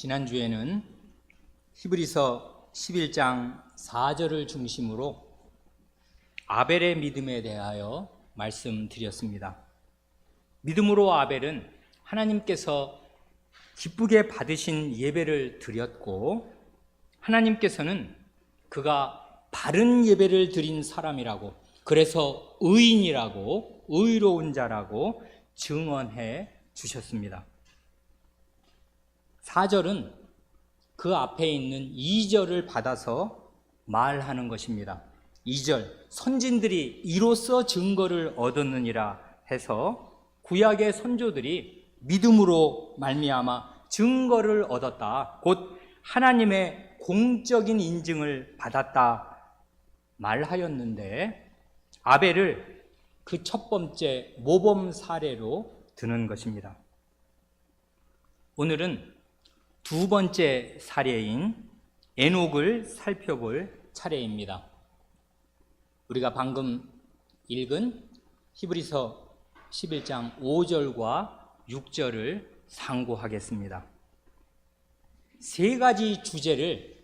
지난주에는 히브리서 11장 4절을 중심으로 아벨의 믿음에 대하여 말씀드렸습니다. 믿음으로 아벨은 하나님께서 기쁘게 받으신 예배를 드렸고, 하나님께서는 그가 바른 예배를 드린 사람이라고, 그래서 의인이라고, 의로운 자라고 증언해 주셨습니다. 4절은 그 앞에 있는 2절을 받아서 말하는 것입니다. 2절, 선진들이 이로써 증거를 얻었느니라 해서 구약의 선조들이 믿음으로 말미암아 증거를 얻었다, 곧 하나님의 공적인 인증을 받았다 말하였는데, 아벨을 그 첫 번째 모범 사례로 드는 것입니다. 오늘은 두 번째 사례인 에녹을 살펴볼 차례입니다. 우리가 방금 읽은 히브리서 11장 5절과 6절을 상고하겠습니다. 세 가지 주제를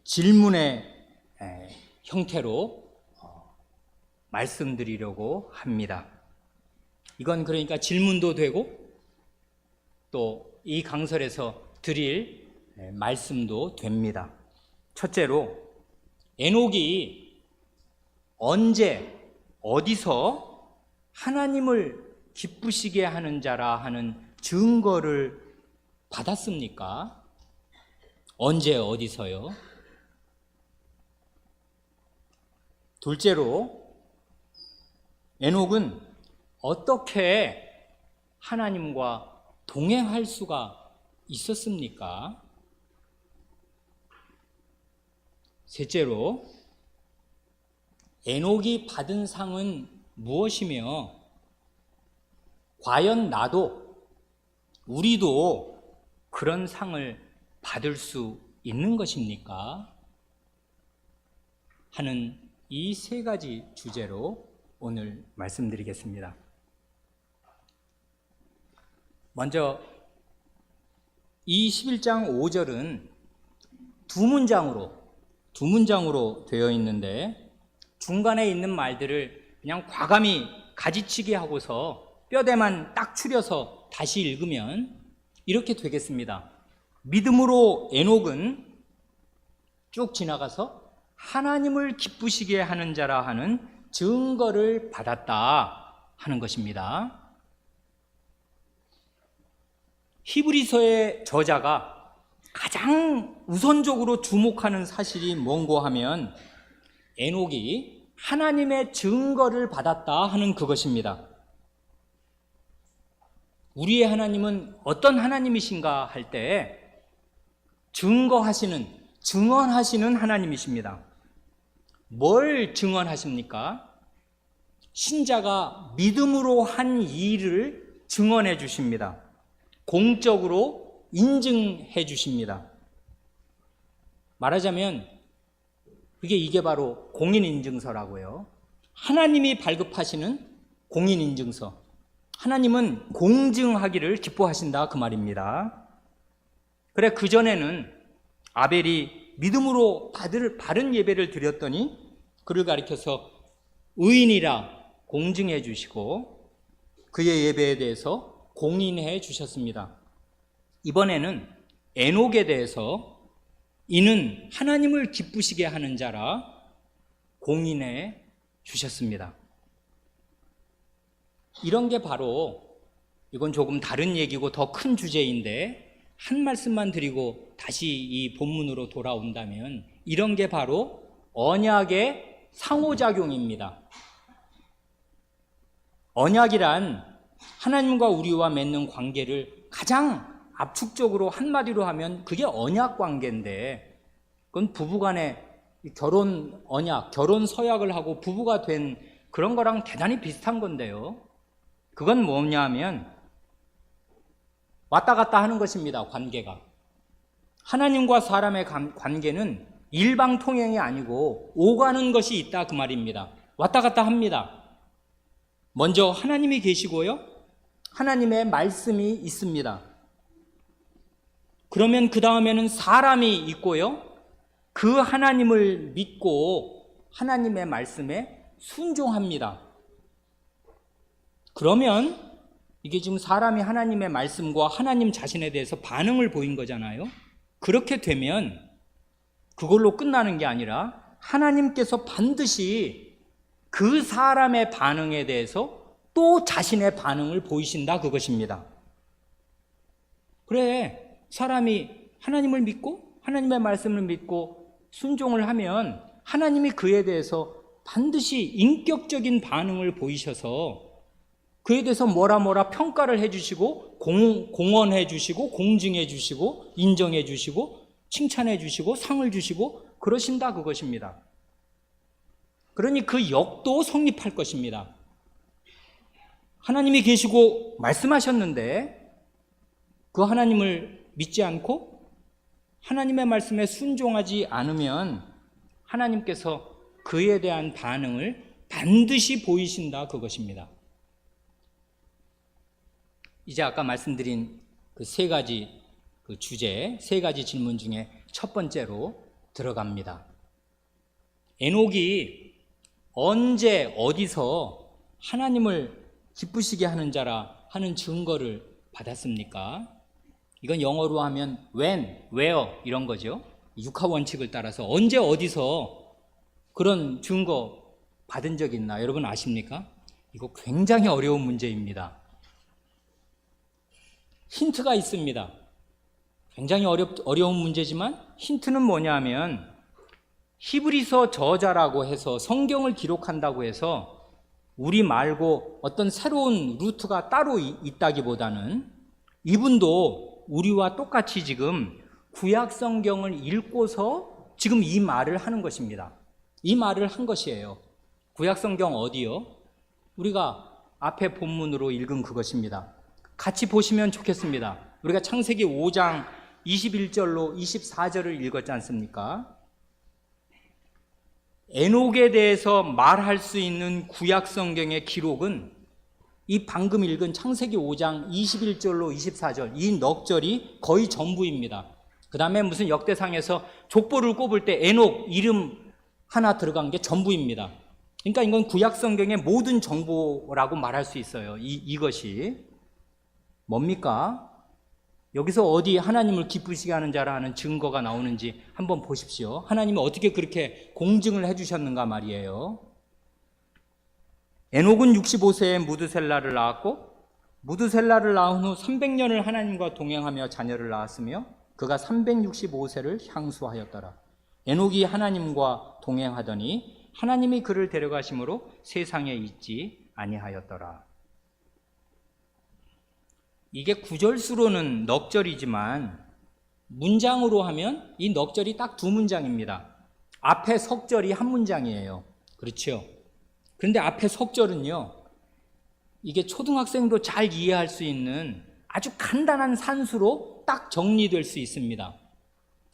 질문의 형태로 말씀드리려고 합니다. 이건 그러니까 질문도 되고 또 이 강설에서 드릴 말씀도 됩니다. 첫째로, 에녹이 언제 어디서 하나님을 기쁘시게 하는 자라 하는 증거를 받았습니까? 언제 어디서요? 둘째로, 에녹은 어떻게 하나님과 동행할 수가 있었습니까? 셋째로, 에녹이 받은 상은 무엇이며 과연 우리도 그런 상을 받을 수 있는 것입니까? 하는 이 세 가지 주제로 오늘 말씀드리겠습니다. 먼저 이 11장 5절은 두 문장으로 되어 있는데, 중간에 있는 말들을 그냥 과감히 가지치기 하고서 뼈대만 딱 추려서 다시 읽으면 이렇게 되겠습니다. 믿음으로 에녹은 쭉 지나가서 하나님을 기쁘시게 하는 자라 하는 증거를 받았다 하는 것입니다. 히브리서의 저자가 가장 우선적으로 주목하는 사실이 뭔고 하면 에녹이 하나님의 증거를 받았다 하는 그것입니다. 우리의 하나님은 어떤 하나님이신가 할 때 증언하시는 하나님이십니다. 뭘 증언하십니까? 신자가 믿음으로 한 일을 증언해 주십니다. 공적으로 인증해 주십니다. 말하자면 이게 바로 공인인증서라고요. 하나님이 발급하시는 공인인증서. 하나님은 공증하기를 기뻐하신다 그 말입니다. 그래, 그전에는 아벨이 믿음으로 바른 예배를 드렸더니 그를 가리켜서 의인이라 공증해 주시고 그의 예배에 대해서 공인해 주셨습니다. 이번에는 에녹에 대해서 이는 하나님을 기쁘시게 하는 자라 공인해 주셨습니다. 이런 게 바로, 이건 조금 다른 얘기고 더 큰 주제인데 한 말씀만 드리고 다시 이 본문으로 돌아온다면, 이런 게 바로 언약의 상호작용입니다. 언약이란 하나님과 우리와 맺는 관계를 가장 압축적으로 한마디로 하면 그게 언약 관계인데, 그건 부부간의 결혼 언약, 결혼 서약을 하고 부부가 된 그런 거랑 대단히 비슷한 건데요. 그건 뭐냐 하면 왔다 갔다 하는 것입니다. 관계가. 하나님과 사람의 관계는 일방통행이 아니고 오가는 것이 있다 그 말입니다. 왔다 갔다 합니다. 먼저 하나님이 계시고요, 하나님의 말씀이 있습니다. 그러면 그 다음에는 사람이 있고요. 그 하나님을 믿고 하나님의 말씀에 순종합니다. 그러면 이게 지금 사람이 하나님의 말씀과 하나님 자신에 대해서 반응을 보인 거잖아요. 그렇게 되면 그걸로 끝나는 게 아니라 하나님께서 반드시 그 사람의 반응에 대해서 또 자신의 반응을 보이신다 그것입니다. 그래, 사람이 하나님을 믿고 하나님의 말씀을 믿고 순종을 하면 하나님이 그에 대해서 반드시 인격적인 반응을 보이셔서 그에 대해서 뭐라 평가를 해주시고 공언해 주시고 공증해 주시고 인정해 주시고 칭찬해 주시고 상을 주시고 그러신다 그것입니다. 그러니 그 역도 성립할 것입니다. 하나님이 계시고 말씀하셨는데 그 하나님을 믿지 않고 하나님의 말씀에 순종하지 않으면 하나님께서 그에 대한 반응을 반드시 보이신다 그것입니다. 이제 아까 말씀드린 그 세 가지 그 주제, 세 가지 질문 중에 첫 번째로 들어갑니다. 에녹이 언제 어디서 하나님을 기쁘시게 하는 자라 하는 증거를 받았습니까? 이건 영어로 하면 when, where 이런 거죠. 육하 원칙을 따라서 언제 어디서 그런 증거 받은 적 있나 여러분 아십니까? 이거 굉장히 어려운 문제입니다. 힌트가 있습니다. 굉장히 어려운 문제지만 힌트는 뭐냐면 히브리서 저자라고 해서 성경을 기록한다고 해서 우리 말고 어떤 새로운 루트가 따로 있다기보다는 이분도 우리와 똑같이 지금 구약 성경을 읽고서 지금 이 말을 하는 것입니다. 이 말을 한 것이에요. 구약 성경 어디요? 우리가 앞에 본문으로 읽은 그것입니다. 같이 보시면 좋겠습니다. 우리가 창세기 5장 21절로 24절을 읽었지 않습니까? 에녹에 대해서 말할 수 있는 구약 성경의 기록은 이 방금 읽은 창세기 5장 21절로 24절 이 넉 절이 거의 전부입니다. 그 다음에 무슨 역대상에서 족보를 꼽을 때 에녹 이름 하나 들어간 게 전부입니다. 그러니까 이건 구약 성경의 모든 정보라고 말할 수 있어요. 이것이 뭡니까? 여기서 어디 하나님을 기쁘시게 하는 자라 하는 증거가 나오는지 한번 보십시오. 하나님이 어떻게 그렇게 공증을 해주셨는가 말이에요. 에녹은 65세에 무드셀라를 낳았고 무드셀라를 낳은 후 300년을 하나님과 동행하며 자녀를 낳았으며 그가 365세를 향수하였더라. 에녹이 하나님과 동행하더니 하나님이 그를 데려가심으로 세상에 있지 아니하였더라. 이게 구절수로는 넉 절이지만 문장으로 하면 이 넉 절이 딱 두 문장입니다. 앞에 석절이 한 문장이에요. 그렇죠? 그런데 앞에 석절은요, 이게 초등학생도 잘 이해할 수 있는 아주 간단한 산수로 딱 정리될 수 있습니다.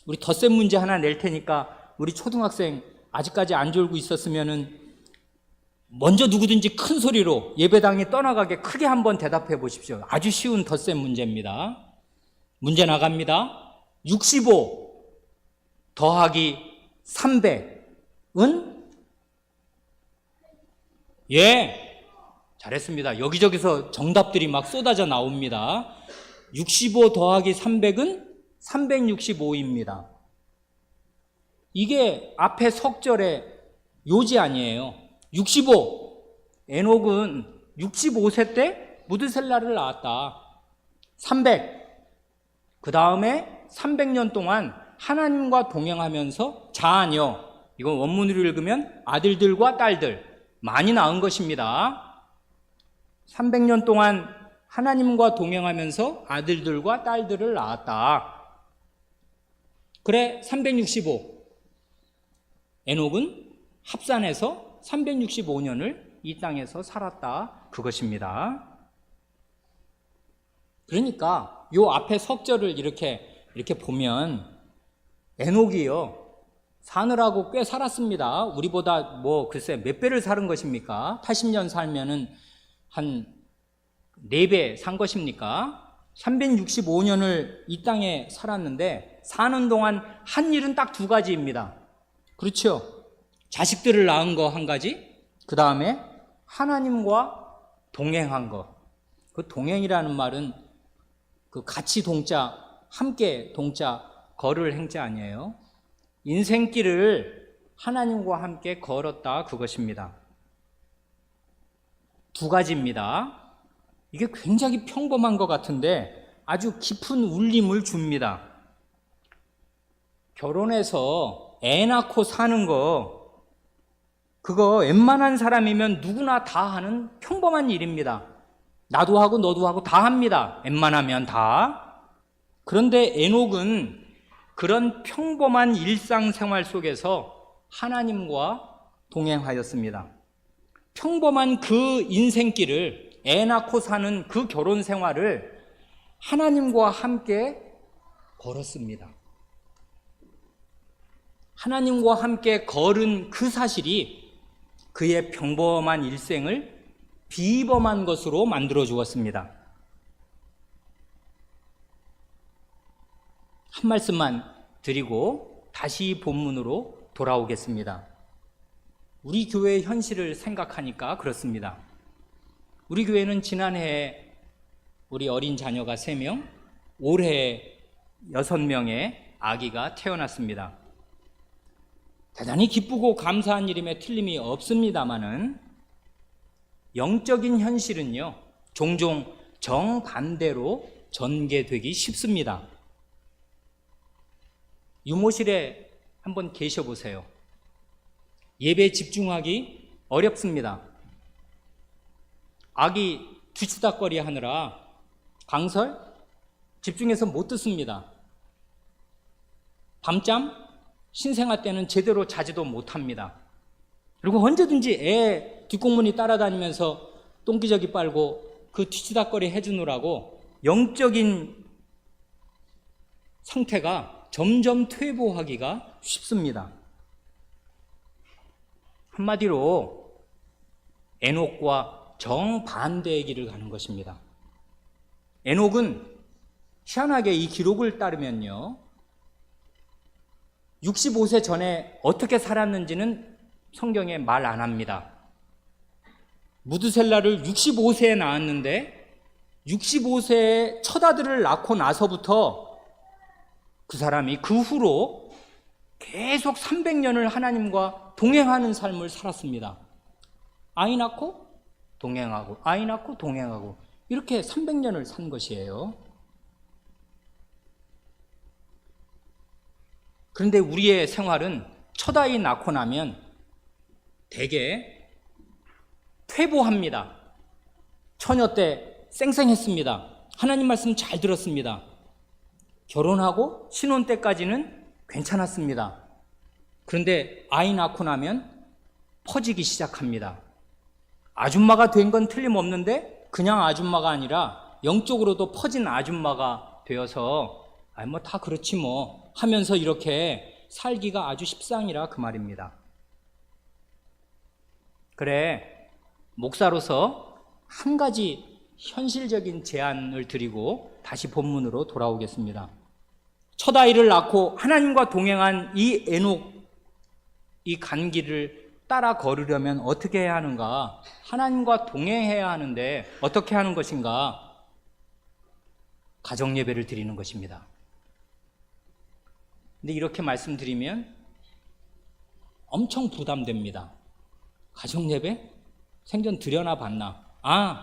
우리 덧셈 문제 하나 낼 테니까 우리 초등학생 아직까지 안 졸고 있었으면은 먼저 누구든지 큰 소리로 예배당에 떠나가게 크게 한번 대답해 보십시오. 아주 쉬운 덧셈 문제입니다. 문제 나갑니다. 65 더하기 300은? 예, 잘했습니다. 여기저기서 정답들이 막 쏟아져 나옵니다. 65 더하기 300은 365입니다. 이게 앞에 석절의 요지 아니에요. 65, 에녹은 65세 때 무드셀라를 낳았다. 300, 그 다음에 300년 동안 하나님과 동행하면서 자녀, 이건 원문으로 읽으면 아들들과 딸들 많이 낳은 것입니다. 300년 동안 하나님과 동행하면서 아들들과 딸들을 낳았다. 그래, 365. 에녹은 합산해서 365년을 이 땅에서 살았다 그것입니다. 그러니까 요 앞에 석절을 이렇게 보면 에녹이요 사느라고 꽤 살았습니다. 우리보다 글쎄 몇 배를 사는 것입니까? 80년 살면은 한 4배 산 것입니까? 365년을 이 땅에 살았는데 사는 동안 한 일은 딱 두 가지입니다. 그렇죠? 자식들을 낳은 거 한 가지, 그 다음에 하나님과 동행한 거. 그 동행이라는 말은 그 같이 동자, 함께 동자, 걸을 행자 아니에요. 인생길을 하나님과 함께 걸었다, 그것입니다. 두 가지입니다. 이게 굉장히 평범한 것 같은데 아주 깊은 울림을 줍니다. 결혼해서 애 낳고 사는 거, 그거 웬만한 사람이면 누구나 다 하는 평범한 일입니다. 나도 하고 너도 하고 다 합니다. 웬만하면 다. 그런데 에녹은 그런 평범한 일상생활 속에서 하나님과 동행하였습니다. 평범한 그 인생길을, 애 낳고 사는 그 결혼 생활을 하나님과 함께 걸었습니다. 하나님과 함께 걸은 그 사실이 그의 평범한 일생을 비범한 것으로 만들어 주었습니다. 한 말씀만 드리고 다시 본문으로 돌아오겠습니다. 우리 교회의 현실을 생각하니까 그렇습니다. 우리 교회는 지난해 우리 어린 자녀가 3명, 올해 6명의 아기가 태어났습니다. 대단히 기쁘고 감사한 일임에 틀림이 없습니다마는 영적인 현실은요, 종종 정반대로 전개되기 쉽습니다. 유모실에 한번 계셔보세요. 예배에 집중하기 어렵습니다. 아기 뒤치다꺼리 하느라 강설 집중해서 못 듣습니다. 밤잠 신생아 때는 제대로 자지도 못합니다. 그리고 언제든지 애 뒷공문이 따라다니면서 똥기저귀 빨고 그 뒤치다꺼리 해주느라고 영적인 상태가 점점 퇴보하기가 쉽습니다. 한마디로 에녹과 정반대의 길을 가는 것입니다. 에녹은 희한하게 이 기록을 따르면요, 65세 전에 어떻게 살았는지는 성경에 말 안 합니다. 무드셀라를 65세에 낳았는데 65세에 첫 아들을 낳고 나서부터 그 사람이 그 후로 계속 300년을 하나님과 동행하는 삶을 살았습니다. 아이 낳고 동행하고, 아이 낳고 동행하고, 이렇게 300년을 산 것이에요. 그런데 우리의 생활은 첫 아이 낳고 나면 대개 퇴보합니다. 처녀 때 쌩쌩했습니다. 하나님 말씀 잘 들었습니다. 결혼하고 신혼 때까지는 괜찮았습니다. 그런데 아이 낳고 나면 퍼지기 시작합니다. 아줌마가 된 건 틀림없는데 그냥 아줌마가 아니라 영적으로도 퍼진 아줌마가 되어서 뭐 다 그렇지 뭐 하면서 이렇게 살기가 아주 십상이라 그 말입니다. 그래, 목사로서 한 가지 현실적인 제안을 드리고 다시 본문으로 돌아오겠습니다. 첫 아이를 낳고 하나님과 동행한 이 에녹, 이 간길을 따라 걸으려면 어떻게 해야 하는가? 하나님과 동행해야 하는데 어떻게 하는 것인가? 가정 예배를 드리는 것입니다. 근데 이렇게 말씀드리면 엄청 부담됩니다. 가정 예배? 생전 드려나 봤나?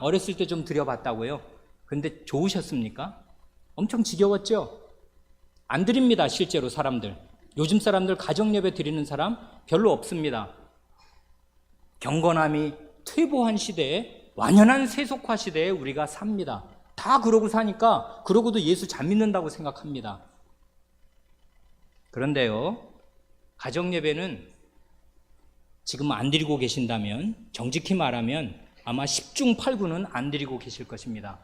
어렸을 때 좀 드려봤다고요? 근데 좋으셨습니까? 엄청 지겨웠죠? 안 드립니다, 실제로 사람들. 요즘 사람들 가정 예배 드리는 사람 별로 없습니다. 경건함이 퇴보한 시대에, 완연한 세속화 시대에 우리가 삽니다. 다 그러고 사니까 그러고도 예수 잘 믿는다고 생각합니다. 그런데요, 가정 예배는 지금 안 드리고 계신다면, 정직히 말하면 아마 10중 8구는 안 드리고 계실 것입니다.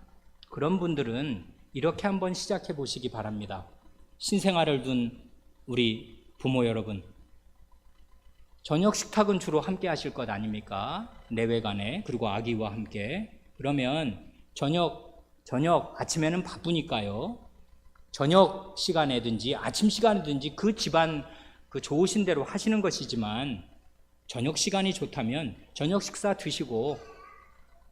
그런 분들은 이렇게 한번 시작해 보시기 바랍니다. 신생아를 둔 우리 부모 여러분, 저녁 식탁은 주로 함께 하실 것 아닙니까? 내외간에, 그리고 아기와 함께. 그러면 저녁 저녁, 아침에는 바쁘니까요. 저녁 시간에든지 아침 시간이든지 그 집안 그 좋으신 대로 하시는 것이지만 저녁 시간이 좋다면 저녁 식사 드시고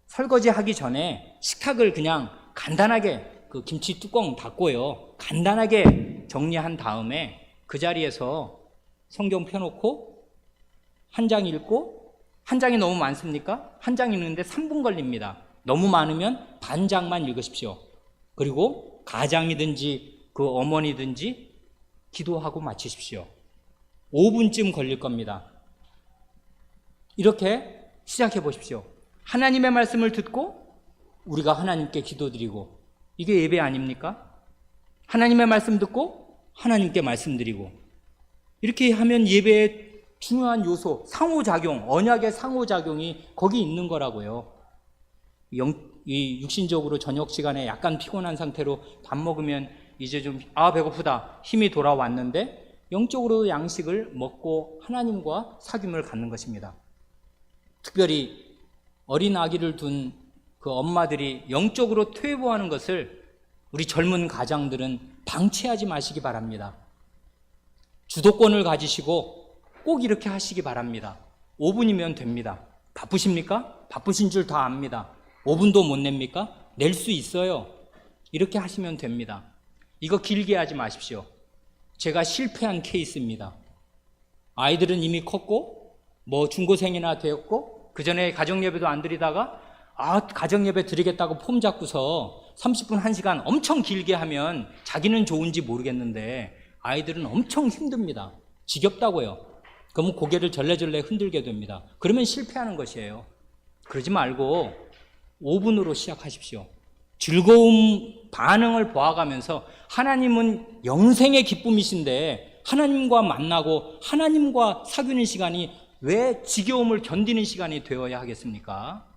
설거지 하기 전에 식탁을 그냥 간단하게 그 김치 뚜껑 닫고요. 간단하게 정리한 다음에 그 자리에서 성경 펴놓고 한 장 읽고, 한 장이 너무 많습니까? 한 장 읽는데 3분 걸립니다. 너무 많으면 반 장만 읽으십시오. 그리고 가장이든지 그 어머니든지 기도하고 마치십시오. 5분쯤 걸릴 겁니다. 이렇게 시작해 보십시오. 하나님의 말씀을 듣고 우리가 하나님께 기도드리고, 이게 예배 아닙니까? 하나님의 말씀 듣고 하나님께 말씀드리고, 이렇게 하면 예배의 중요한 요소, 상호작용, 언약의 상호작용이 거기 있는 거라고요. 이 육신적으로 저녁 시간에 약간 피곤한 상태로 밥 먹으면 이제 좀 배고프다, 힘이 돌아왔는데 영적으로 양식을 먹고 하나님과 사귐을 갖는 것입니다. 특별히 어린 아기를 둔 그 엄마들이 영적으로 퇴보하는 것을 우리 젊은 가장들은 방치하지 마시기 바랍니다. 주도권을 가지시고 꼭 이렇게 하시기 바랍니다. 5분이면 됩니다. 바쁘십니까? 바쁘신 줄 다 압니다. 5분도 못 냅니까? 낼 수 있어요. 이렇게 하시면 됩니다. 이거 길게 하지 마십시오. 제가 실패한 케이스입니다. 아이들은 이미 컸고 중고생이나 되었고 그 전에 가정예배도 안 드리다가 가정예배 드리겠다고 폼 잡고서 30분 1시간 엄청 길게 하면 자기는 좋은지 모르겠는데 아이들은 엄청 힘듭니다. 지겹다고요. 그러면 고개를 절레절레 흔들게 됩니다. 그러면 실패하는 것이에요. 그러지 말고 5분으로 시작하십시오. 즐거움 반응을 보아가면서 하나님은 영생의 기쁨이신데 하나님과 만나고 하나님과 사귀는 시간이 왜 지겨움을 견디는 시간이 되어야 하겠습니까?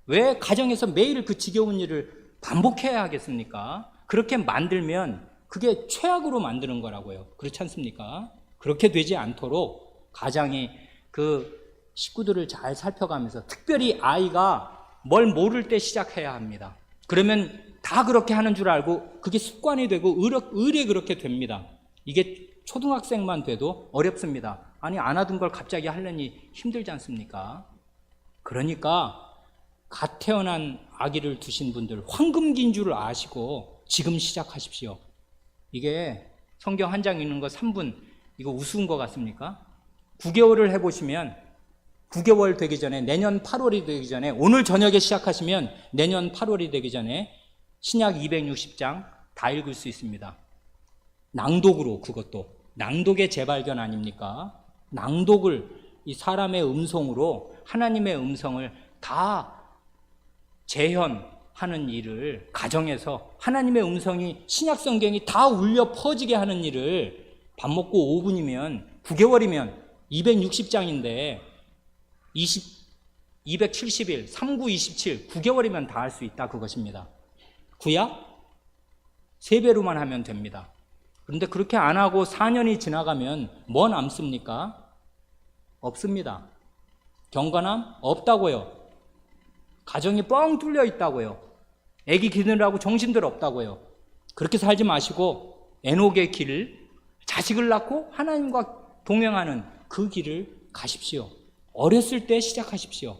왜 가정에서 매일 그 지겨운 일을 반복해야 하겠습니까? 그렇게 만들면 그게 최악으로 만드는 거라고요. 그렇지 않습니까? 그렇게 되지 않도록 가장이 그 식구들을 잘 살펴가면서, 특별히 아이가 뭘 모를 때 시작해야 합니다. 그러면 다 그렇게 하는 줄 알고 그게 습관이 되고 의례 그렇게 됩니다. 이게 초등학생만 돼도 어렵습니다. 아니, 안 하던 걸 갑자기 하려니 힘들지 않습니까? 그러니까 갓 태어난 아기를 두신 분들 황금기인 줄 아시고 지금 시작하십시오. 이게 성경 한 장 읽는 거 3분, 이거 우스운 것 같습니까? 9개월을 해보시면 9개월 되기 전에, 내년 8월이 되기 전에, 오늘 저녁에 시작하시면 내년 8월이 되기 전에 신약 260장 다 읽을 수 있습니다. 낭독으로, 그것도 낭독의 재발견 아닙니까? 낭독을, 이 사람의 음성으로 하나님의 음성을 다 재현하는 일을, 가정에서 하나님의 음성이, 신약 성경이 다 울려 퍼지게 하는 일을 밥 먹고 5분이면 9개월이면 260장인데 270일, 3927, 9개월이면 다 할 수 있다, 그것입니다. 구약 3배로만 하면 됩니다. 그런데 그렇게 안 하고 4년이 지나가면 뭐 남습니까? 없습니다. 경건함? 없다고요. 가정이 뻥 뚫려 있다고요. 애기 기르느라고 정신들 없다고요. 그렇게 살지 마시고 에녹의 길을, 자식을 낳고 하나님과 동행하는 그 길을 가십시오. 어렸을 때 시작하십시오.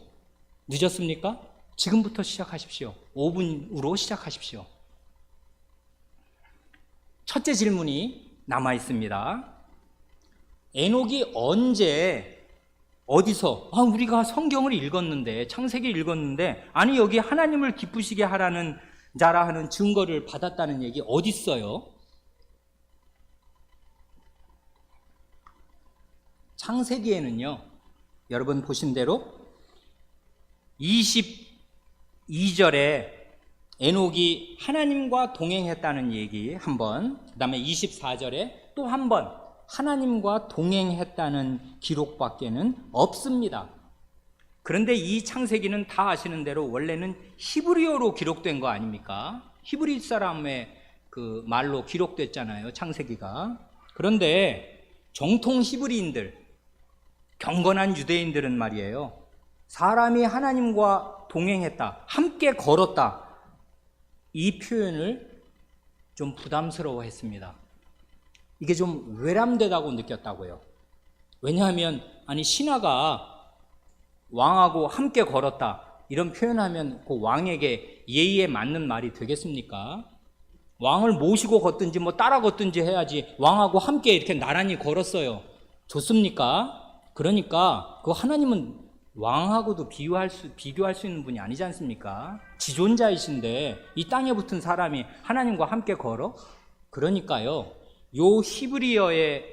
늦었습니까? 지금부터 시작하십시오. 5분으로 시작하십시오. 첫째 질문이 남아 있습니다. 에녹이 언제, 어디서, 우리가 성경을 읽었는데, 창세기 읽었는데, 아니 여기 하나님을 기쁘시게 하라는 자라 하는 증거를 받았다는 얘기 어디 있어요? 창세기에는요, 여러분 보신 대로 22절에 에녹이 하나님과 동행했다는 얘기 한 번, 그 다음에 24절에 또 한 번 하나님과 동행했다는 기록밖에는 없습니다. 그런데 이 창세기는 다 아시는 대로 원래는 히브리어로 기록된 거 아닙니까? 히브리 사람의 그 말로 기록됐잖아요, 창세기가. 그런데 정통 히브리인들, 경건한 유대인들은 말이에요, 사람이 하나님과 동행했다, 함께 걸었다, 이 표현을 좀 부담스러워 했습니다. 이게 좀 외람되다고 느꼈다고요. 왜냐하면 아니 신하가 왕하고 함께 걸었다 이런 표현하면 그 왕에게 예의에 맞는 말이 되겠습니까? 왕을 모시고 걷든지 뭐 따라 걷든지 해야지 왕하고 함께 이렇게 나란히 걸었어요. 좋습니까? 그러니까 그 하나님은 왕하고도 비교할 수 있는 분이 아니지 않습니까? 지존자이신데 이 땅에 붙은 사람이 하나님과 함께 걸어? 그러니까요. 요 히브리어의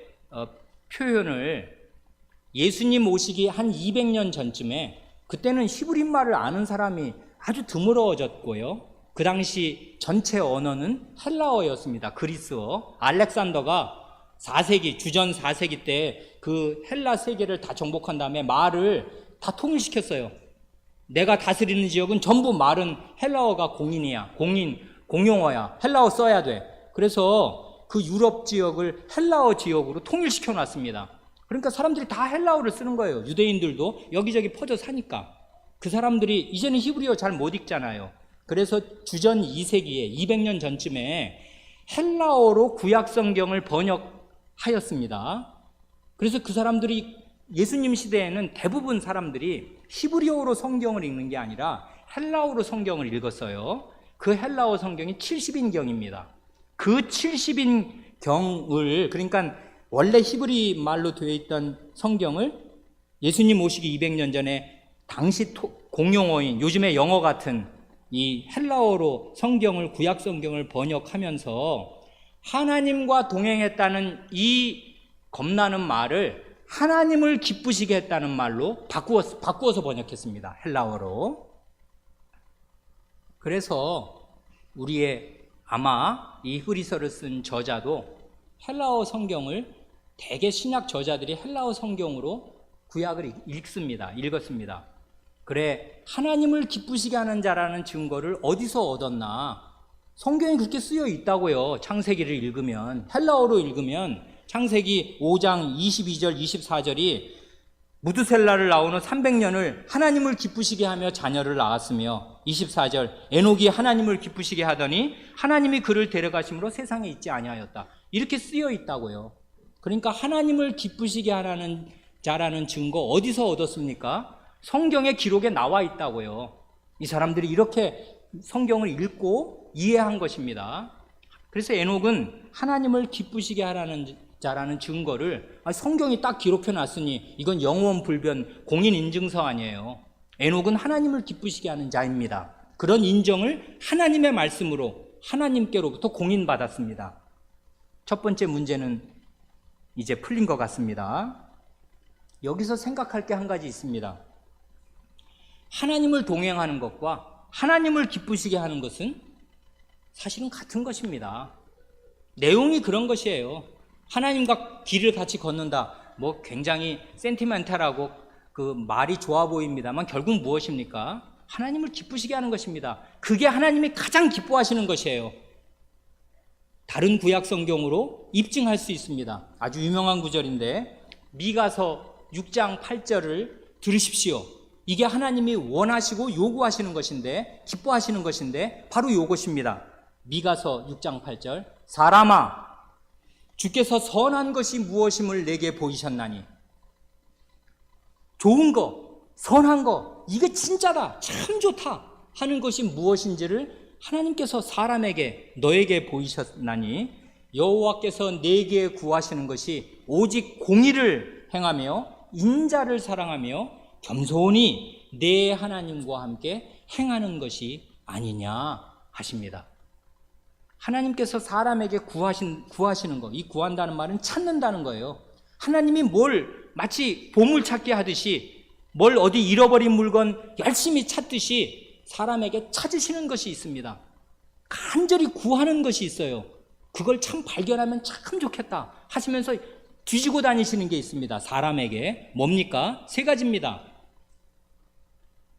표현을 예수님 오시기 한 200년 전쯤에 그때는 히브리말을 아는 사람이 아주 드물어졌고요. 그 당시 전체 언어는 헬라어였습니다. 그리스어. 알렉산더가 4세기, 주전 4세기 때 그 헬라 세계를 다 정복한 다음에 말을 다 통일시켰어요. 내가 다스리는 지역은 전부 말은 헬라어가 공용어야. 헬라어 써야 돼. 그래서 그 유럽 지역을 헬라어 지역으로 통일시켜 놨습니다. 그러니까 사람들이 다 헬라어를 쓰는 거예요. 유대인들도 여기저기 퍼져 사니까. 그 사람들이 이제는 히브리어 잘 못 읽잖아요. 그래서 주전 2세기에 200년 전쯤에 헬라어로 구약 성경을 번역하였습니다. 그래서 그 사람들이 예수님 시대에는 대부분 사람들이 히브리어로 성경을 읽는 게 아니라 헬라어로 성경을 읽었어요. 그 헬라어 성경이 70인경입니다. 그 70인경을 그러니까 원래 히브리 말로 되어 있던 성경을 예수님 오시기 200년 전에 당시 공용어인 요즘의 영어 같은 이 헬라어로 성경을 구약 성경을 번역하면서 하나님과 동행했다는 이 겁나는 말을 하나님을 기쁘시게 했다는 말로 바꾸어서 번역했습니다. 헬라어로. 그래서 우리의 아마 이 히브리서를 쓴 저자도 헬라어 성경을 대개 신약 저자들이 헬라어 성경으로 구약을 읽었습니다. 그래, 하나님을 기쁘시게 하는 자라는 증거를 어디서 얻었나? 성경에 그렇게 쓰여 있다고요. 창세기를 읽으면, 헬라어로 읽으면 창세기 5장 22절 24절이 무드셀라를 낳은 후 300년을 하나님을 기쁘시게 하며 자녀를 낳았으며 24절 에녹이 하나님을 기쁘시게 하더니 하나님이 그를 데려가심으로 세상에 있지 아니하였다. 이렇게 쓰여 있다고요. 그러니까 하나님을 기쁘시게 하라는 자라는 증거 어디서 얻었습니까? 성경의 기록에 나와 있다고요. 이 사람들이 이렇게 성경을 읽고 이해한 것입니다. 그래서 에녹은 하나님을 기쁘시게 하라는 자라는 증거를 성경이 딱 기록해 놨으니 이건 영원 불변 공인 인증서 아니에요. 에녹은 하나님을 기쁘시게 하는 자입니다. 그런 인정을 하나님의 말씀으로 하나님께로부터 공인받았습니다. 첫 번째 문제는 이제 풀린 것 같습니다. 여기서 생각할 게 한 가지 있습니다. 하나님을 동행하는 것과 하나님을 기쁘시게 하는 것은 사실은 같은 것입니다. 내용이 그런 것이에요. 하나님과 길을 같이 걷는다. 뭐 굉장히 센티멘탈하고 그 말이 좋아 보입니다만 결국 무엇입니까? 하나님을 기쁘시게 하는 것입니다. 그게 하나님이 가장 기뻐하시는 것이에요. 다른 구약 성경으로 입증할 수 있습니다. 아주 유명한 구절인데 미가서 6장 8절을 들으십시오. 이게 하나님이 원하시고 요구하시는 것인데 기뻐하시는 것인데 바로 이것입니다. 미가서 6장 8절 사람아 주께서 선한 것이 무엇임을 내게 보이셨나니 좋은 거, 선한 거, 이게 진짜다, 참 좋다 하는 것이 무엇인지를 하나님께서 사람에게 너에게 보이셨나니 여호와께서 내게 구하시는 것이 오직 공의를 행하며 인자를 사랑하며 겸손히 내 하나님과 함께 행하는 것이 아니냐 하십니다. 하나님께서 사람에게 구하시는 거, 이 구한다는 말은 찾는다는 거예요. 하나님이 뭘 마치 보물찾기 하듯이 뭘 어디 잃어버린 물건 열심히 찾듯이 사람에게 찾으시는 것이 있습니다. 간절히 구하는 것이 있어요. 그걸 참 발견하면 참 좋겠다 하시면서 뒤지고 다니시는 게 있습니다. 사람에게 뭡니까? 세 가지입니다.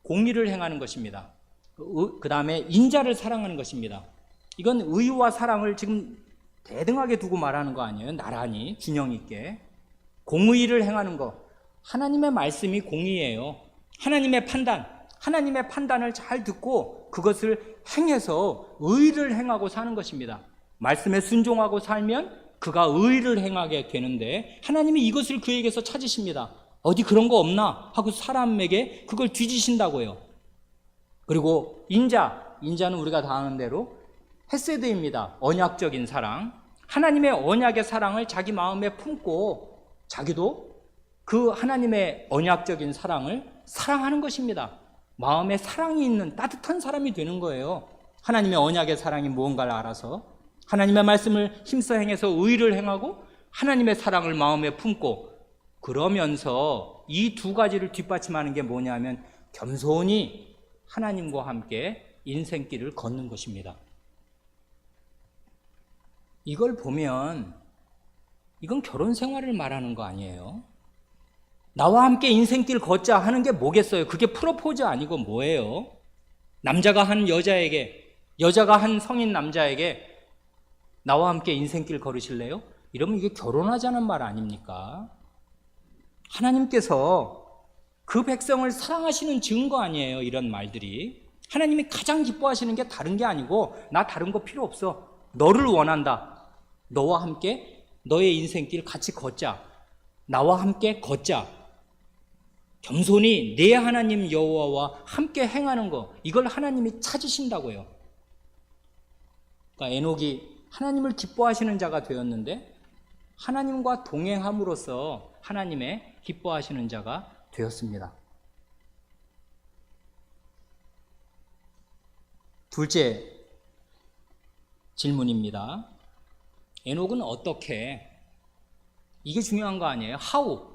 공의를 행하는 것입니다. 그 다음에 인자를 사랑하는 것입니다. 이건 의와 사랑을 지금 대등하게 두고 말하는 거 아니에요? 나란히 균형 있게. 공의를 행하는 것, 하나님의 말씀이 공의예요. 하나님의 판단을 잘 듣고 그것을 행해서 의를 행하고 사는 것입니다. 말씀에 순종하고 살면 그가 의를 행하게 되는데 하나님이 이것을 그에게서 찾으십니다. 어디 그런 거 없나 하고 사람에게 그걸 뒤지신다고요. 그리고 인자는 우리가 다 아는 대로 헤세드입니다. 언약적인 사랑. 하나님의 언약의 사랑을 자기 마음에 품고 자기도 그 하나님의 언약적인 사랑을 사랑하는 것입니다. 마음에 사랑이 있는 따뜻한 사람이 되는 거예요. 하나님의 언약의 사랑이 무언가를 알아서 하나님의 말씀을 힘써 행해서 의를 행하고 하나님의 사랑을 마음에 품고, 그러면서 이 두 가지를 뒷받침하는 게 뭐냐면 겸손히 하나님과 함께 인생길을 걷는 것입니다. 이걸 보면 이건 결혼 생활을 말하는 거 아니에요? 나와 함께 인생길 걷자 하는 게 뭐겠어요? 그게 프로포즈 아니고 뭐예요? 남자가 한 여자에게, 여자가 한 성인 남자에게 나와 함께 인생길 걸으실래요? 이러면 이게 결혼하자는 말 아닙니까? 하나님께서 그 백성을 사랑하시는 증거 아니에요, 이런 말들이. 하나님이 가장 기뻐하시는 게 다른 게 아니고, 나 다른 거 필요 없어, 너를 원한다, 너와 함께 너의 인생길 같이 걷자, 나와 함께 걷자, 겸손히 내 하나님 여호와와 함께 행하는 거, 이걸 하나님이 찾으신다고요. 그러니까 에녹이 하나님을 기뻐하시는 자가 되었는데 하나님과 동행함으로써 하나님의 기뻐하시는 자가 되었습니다. 둘째 질문입니다. 에녹은 어떻게, 이게 중요한 거 아니에요? How?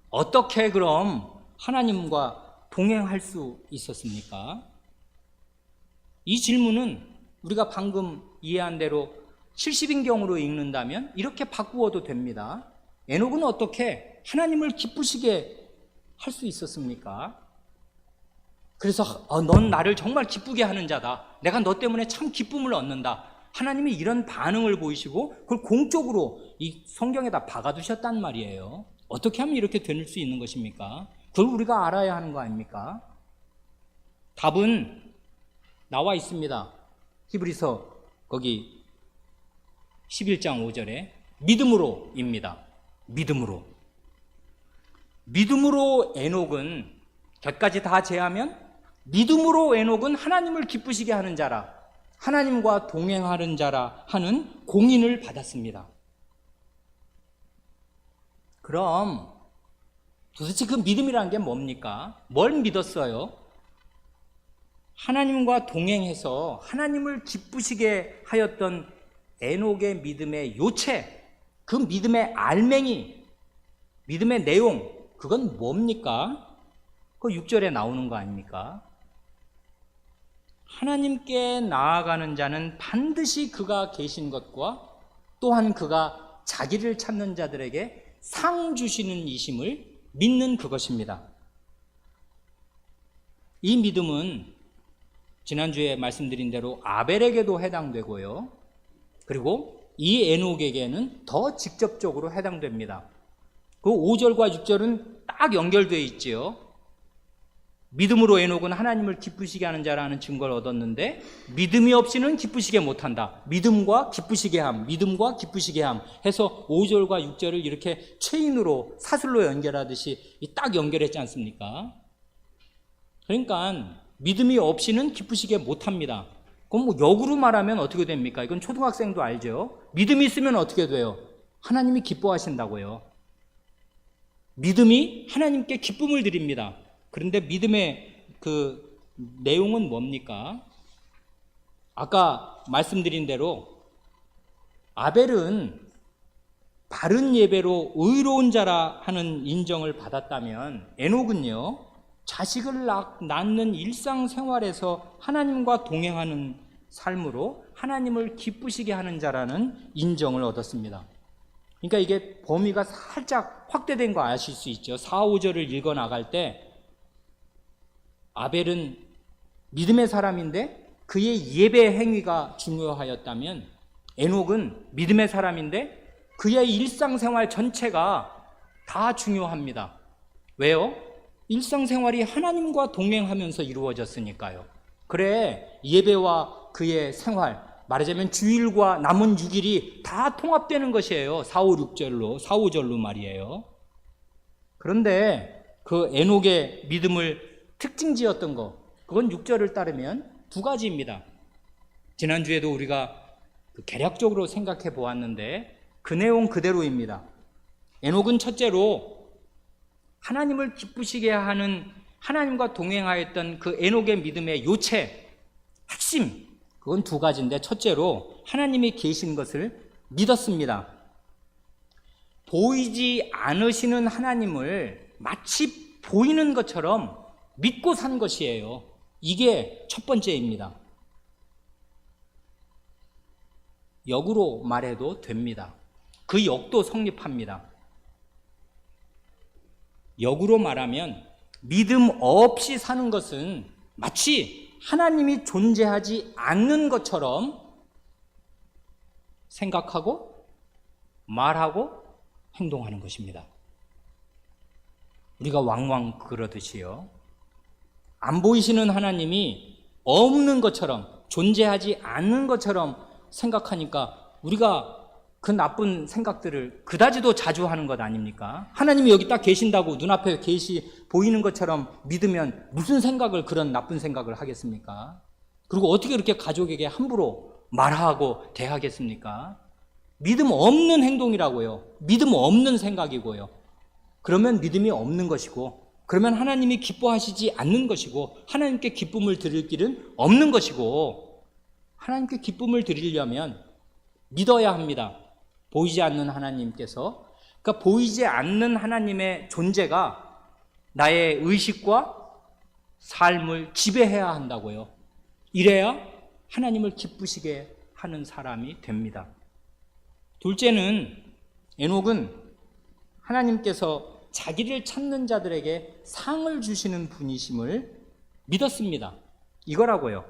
어떻게 그럼 하나님과 동행할 수 있었습니까? 이 질문은 우리가 방금 이해한 대로 70인경으로 읽는다면 이렇게 바꾸어도 됩니다. 에녹은 어떻게 하나님을 기쁘시게 할 수 있었습니까? 그래서 넌 나를 정말 기쁘게 하는 자다, 내가 너 때문에 참 기쁨을 얻는다, 하나님이 이런 반응을 보이시고 그걸 공적으로 이 성경에다 박아두셨단 말이에요. 어떻게 하면 이렇게 될 수 있는 것입니까? 그걸 우리가 알아야 하는 거 아닙니까? 답은 나와 있습니다. 히브리서 거기 11장 5절에 믿음으로입니다. 믿음으로 에녹은, 곁까지 다 제하면 믿음으로 에녹은 하나님을 기쁘시게 하는 자라, 하나님과 동행하는 자라 하는 공인을 받았습니다. 그럼 도대체 그 믿음이라는 게 뭡니까? 뭘 믿었어요? 하나님과 동행해서 하나님을 기쁘시게 하였던 에녹의 믿음의 요체, 그 믿음의 알맹이, 믿음의 내용, 그건 뭡니까? 그 6절에 나오는 거 아닙니까? 하나님께 나아가는 자는 반드시 그가 계신 것과 또한 그가 자기를 찾는 자들에게 상 주시는 이심을 믿는 그것입니다. 이 믿음은 지난주에 말씀드린 대로 아벨에게도 해당되고요, 그리고 이 에녹에게는 더 직접적으로 해당됩니다. 그 5절과 6절은 딱 연결되어 있지요. 믿음으로 에녹은 하나님을 기쁘시게 하는 자라는 증거를 얻었는데 믿음이 없이는 기쁘시게 못한다. 믿음과 기쁘시게 함, 믿음과 기쁘시게 함 해서 5절과 6절을 이렇게 체인으로, 사슬로 연결하듯이 딱 연결했지 않습니까? 그러니까 믿음이 없이는 기쁘시게 못합니다. 그럼 뭐 역으로 말하면 어떻게 됩니까? 이건 초등학생도 알죠? 믿음이 있으면 어떻게 돼요? 하나님이 기뻐하신다고요. 믿음이 하나님께 기쁨을 드립니다. 그런데 믿음의 그 내용은 뭡니까? 아까 말씀드린 대로 아벨은 바른 예배로 의로운 자라 하는 인정을 받았다면 에녹은요, 자식을 낳는 일상생활에서 하나님과 동행하는 삶으로 하나님을 기쁘시게 하는 자라는 인정을 얻었습니다. 그러니까 이게 범위가 살짝 확대된 거 아실 수 있죠. 4, 5절을 읽어 나갈 때 아벨은 믿음의 사람인데 그의 예배 행위가 중요하였다면 에녹은 믿음의 사람인데 그의 일상생활 전체가 다 중요합니다. 왜요? 일상생활이 하나님과 동행하면서 이루어졌으니까요. 그래, 예배와 그의 생활, 말하자면 주일과 남은 6일이 다 통합되는 것이에요. 4, 5, 6절로, 4, 5절로 말이에요. 그런데 그 에녹의 믿음을 특징지었던 것, 그건 6절을 따르면 두 가지입니다. 지난주에도 우리가 개략적으로 생각해 보았는데 그 내용 그대로입니다. 에녹은 첫째로 하나님을 기쁘시게 하는, 하나님과 동행하였던 그 에녹의 믿음의 요체, 핵심, 그건 두 가지인데, 첫째로 하나님이 계신 것을 믿었습니다. 보이지 않으시는 하나님을 마치 보이는 것처럼 믿고 산 것이에요. 이게 첫 번째입니다. 역으로 말해도 됩니다. 그 역도 성립합니다. 역으로 말하면 믿음 없이 사는 것은 마치 하나님이 존재하지 않는 것처럼 생각하고 말하고 행동하는 것입니다. 우리가 왕왕 그러듯이요, 안 보이시는 하나님이 없는 것처럼, 존재하지 않는 것처럼 생각하니까 우리가 그 나쁜 생각들을 그다지도 자주 하는 것 아닙니까? 하나님이 여기 딱 계신다고 눈앞에 보이는 것처럼 믿으면 무슨 생각을, 그런 나쁜 생각을 하겠습니까? 그리고 어떻게 그렇게 가족에게 함부로 말하고 대하겠습니까? 믿음 없는 행동이라고요. 믿음 없는 생각이고요. 그러면 믿음이 없는 것이고, 그러면 하나님이 기뻐하시지 않는 것이고, 하나님께 기쁨을 드릴 길은 없는 것이고, 하나님께 기쁨을 드리려면 믿어야 합니다. 보이지 않는 하나님께서, 그러니까 보이지 않는 하나님의 존재가 나의 의식과 삶을 지배해야 한다고요. 이래야 하나님을 기쁘시게 하는 사람이 됩니다. 둘째는, 에녹은 하나님께서 자기를 찾는 자들에게 상을 주시는 분이심을 믿었습니다. 이거라고요.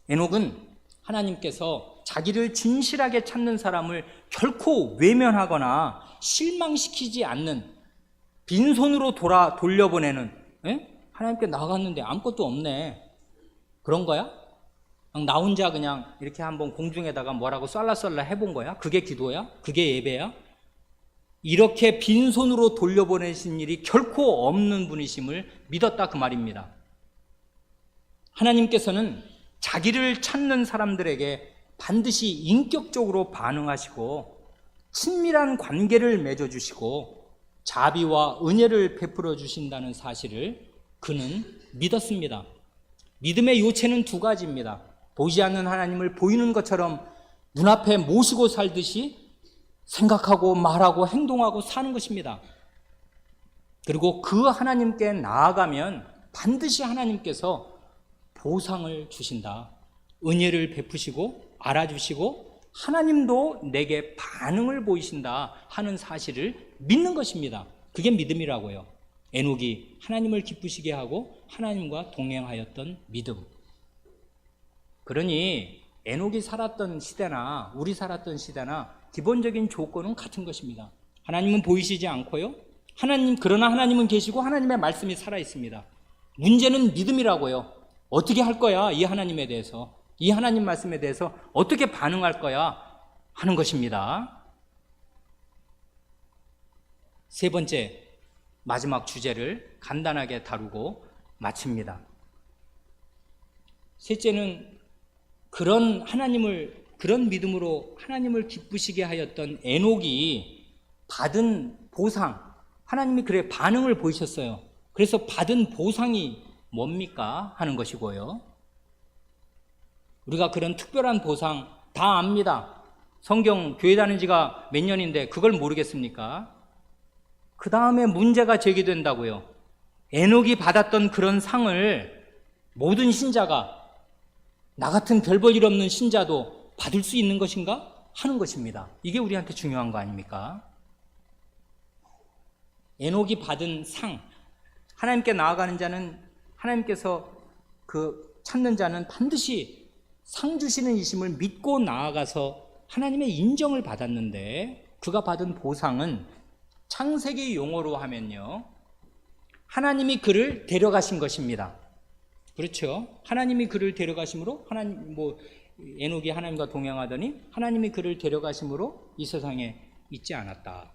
에녹은 하나님께서 자기를 진실하게 찾는 사람을 결코 외면하거나 실망시키지 않는, 빈손으로 돌려보내는, 하나님께 나갔는데 아무것도 없네, 그런 거야? 나 혼자 그냥 이렇게 한번 공중에다가 뭐라고 쏠라쏠라 해본 거야? 그게 기도야? 그게 예배야? 이렇게 빈손으로 돌려보내신 일이 결코 없는 분이심을 믿었다, 그 말입니다. 하나님께서는 자기를 찾는 사람들에게 반드시 인격적으로 반응하시고 친밀한 관계를 맺어주시고 자비와 은혜를 베풀어 주신다는 사실을 그는 믿었습니다. 믿음의 요체는 두 가지입니다. 보이지 않는 하나님을 보이는 것처럼 눈앞에 모시고 살듯이 생각하고 말하고 행동하고 사는 것입니다. 그리고 그 하나님께 나아가면 반드시 하나님께서 보상을 주신다, 은혜를 베푸시고 알아주시고 하나님도 내게 반응을 보이신다 하는 사실을 믿는 것입니다. 그게 믿음이라고요. 에녹이 하나님을 기쁘시게 하고 하나님과 동행하였던 믿음. 그러니 에녹이 살았던 시대나 우리 살았던 시대나 기본적인 조건은 같은 것입니다. 하나님은 보이시지 않고요, 그러나 하나님은 계시고 하나님의 말씀이 살아있습니다. 문제는 믿음이라고요. 어떻게 할 거야, 이 하나님에 대해서, 이 하나님 말씀에 대해서 어떻게 반응할 거야 하는 것입니다. 세 번째, 마지막 주제를 간단하게 다루고 마칩니다. 셋째는 그런 믿음으로 하나님을 기쁘시게 하였던 에녹이 받은 보상, 하나님이 그래 반응을 보이셨어요. 그래서 받은 보상이 뭡니까 하는 것이고요. 우리가 그런 특별한 보상 다 압니다. 성경 교회 다닌 지가 몇 년인데 그걸 모르겠습니까? 그 다음에 문제가 제기된다고요. 에녹이 받았던 그런 상을 모든 신자가, 나 같은 별 볼 일 없는 신자도 받을 수 있는 것인가 하는 것입니다. 이게 우리한테 중요한 거 아닙니까? 에녹이 받은 상, 하나님께 나아가는 자는, 하나님께서 찾는 자는 반드시 상 주시는 이심을 믿고 나아가서 하나님의 인정을 받았는데, 그가 받은 보상은 창세기 용어로 하면요, 하나님이 그를 데려가신 것입니다. 그렇죠. 하나님이 그를 데려가심으로, 하나님 에녹이 하나님과 동행하더니 하나님이 그를 데려가심으로 이 세상에 있지 않았다.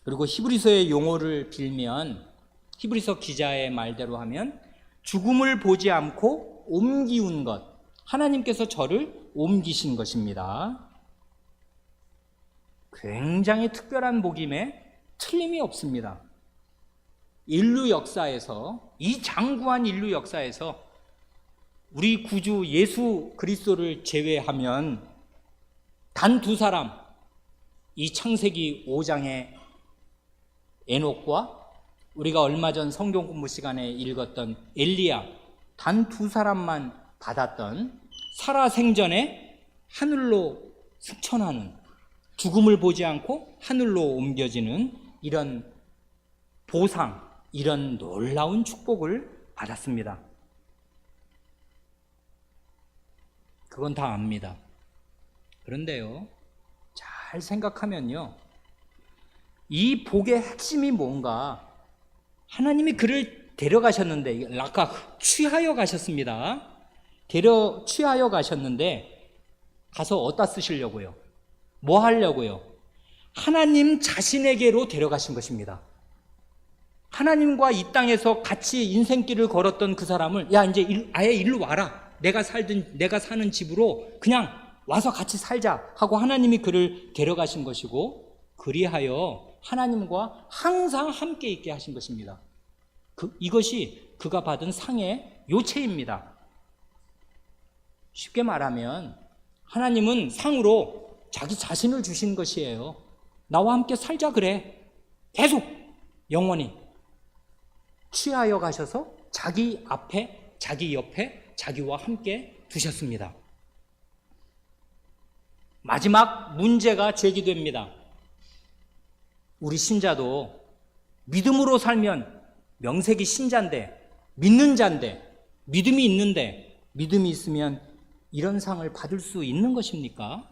그리고 히브리서의 용어를 빌면, 히브리서 기자의 말대로 하면 죽음을 보지 않고 옮기운 것, 하나님께서 저를 옮기신 것입니다. 굉장히 특별한 복임에 틀림이 없습니다. 인류 역사에서, 이 장구한 인류 역사에서 우리 구주 예수 그리스도를 제외하면 단 두 사람, 이 창세기 5장의 에녹과 우리가 얼마 전 성경 공부 시간에 읽었던 엘리야, 단 두 사람만 받았던 살아생전에 하늘로 승천하는, 죽음을 보지 않고 하늘로 옮겨지는 이런 보상, 이런 놀라운 축복을 받았습니다. 그건 다 압니다. 그런데요, 잘 생각하면요, 이 복의 핵심이 뭔가, 하나님이 그를 데려가셨는데, 락각 취하여 가셨습니다. 취하여 가셨는데 가서 어디다 쓰시려고요? 뭐 하려고요? 하나님 자신에게로 데려가신 것입니다. 하나님과 이 땅에서 같이 인생길을 걸었던 그 사람을, 야, 이제 아예 일로 와라. 내가 사는 집으로 그냥 와서 같이 살자 하고 하나님이 그를 데려가신 것이고, 그리하여 하나님과 항상 함께 있게 하신 것입니다. 이것이 그가 받은 상의 요체입니다. 쉽게 말하면 하나님은 상으로 자기 자신을 주신 것이에요. 나와 함께 살자 그래. 계속 영원히 취하여 가셔서 자기 앞에, 자기 옆에, 자기와 함께 두셨습니다. 마지막 문제가 제기됩니다. 우리 신자도 믿음으로 살면, 명색이 신자인데, 믿는 자인데, 믿음이 있는데, 믿음이 있으면 이런 상을 받을 수 있는 것입니까?